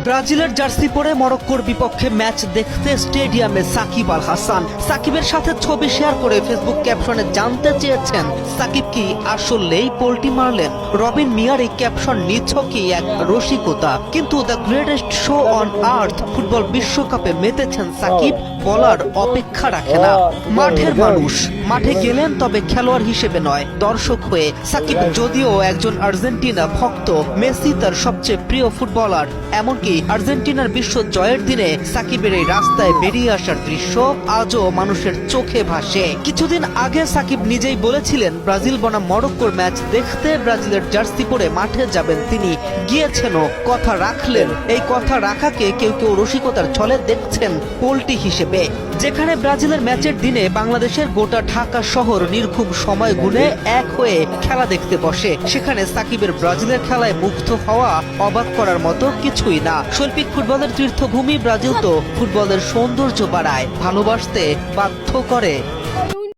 ব্রাজিলের জার্সি পরে মরক্কোর বিপক্ষে ম্যাচ দেখতে স্টেডিয়ামে সাকিব আল হাসান। সাকিবের সাথে ছবি শেয়ার করে ফেসবুক ক্যাপশনে জানতে চেয়েছেন সাকিব কি আসলেই পোল্টি মারলেন। রবিন মিয়ার এই ক্যাপশন নিছকই এক রসিকতা, কিন্তু the greatest show on earth football বিশ্বকাপে মেতেছেন সাকিব বলার অপেক্ষা রাখে না। মাঠের মানুষ মাঠে গেলেন, তবে খেলোয়াড় হিসেবে নয়, দর্শক হয়ে। সাকিব যদিও একজন আর্জেন্টিনা ভক্ত, মেসি তার সবচেয়ে প্রিয় ফুটবলার, এমনকি আর্জেন্টিনার বিশ্ব জয়ের দিনে সাকিবের এই রাস্তায় বেরিয়ে আসার দৃশ্য আজও মানুষের চোখে ভাসে। কিছুদিন আগে সাকিব নিজেই বলেছিলেন ব্রাজিল বনাম মরক্কোর ম্যাচ দেখতে ব্রাজিলের জার্সি পরে মাঠে যাবেন তিনি। গিয়েছেনও, কথা রাখলেন। এই কথা রাখাকে কেউ কেউ রসিকতার ছলে দেখছেন পোল্টি হিসেবে। যেখানে ব্রাজিলের ম্যাচের দিনে বাংলাদেশের গোটা ঢাকা শহর নির্ঘুম সময় গুনে এক হয়ে খেলা দেখতে বসে, সেখানে সাকিবের ব্রাজিলের খেলায় মুগ্ধ হওয়া অবাক করার মতো কিছুই না। শৈল্পিক ফুটবলের তীর্থভূমি ব্রাজিল তো ফুটবলের সৌন্দর্য বাড়ায়, ভালোবাসতে বাধ্য করে।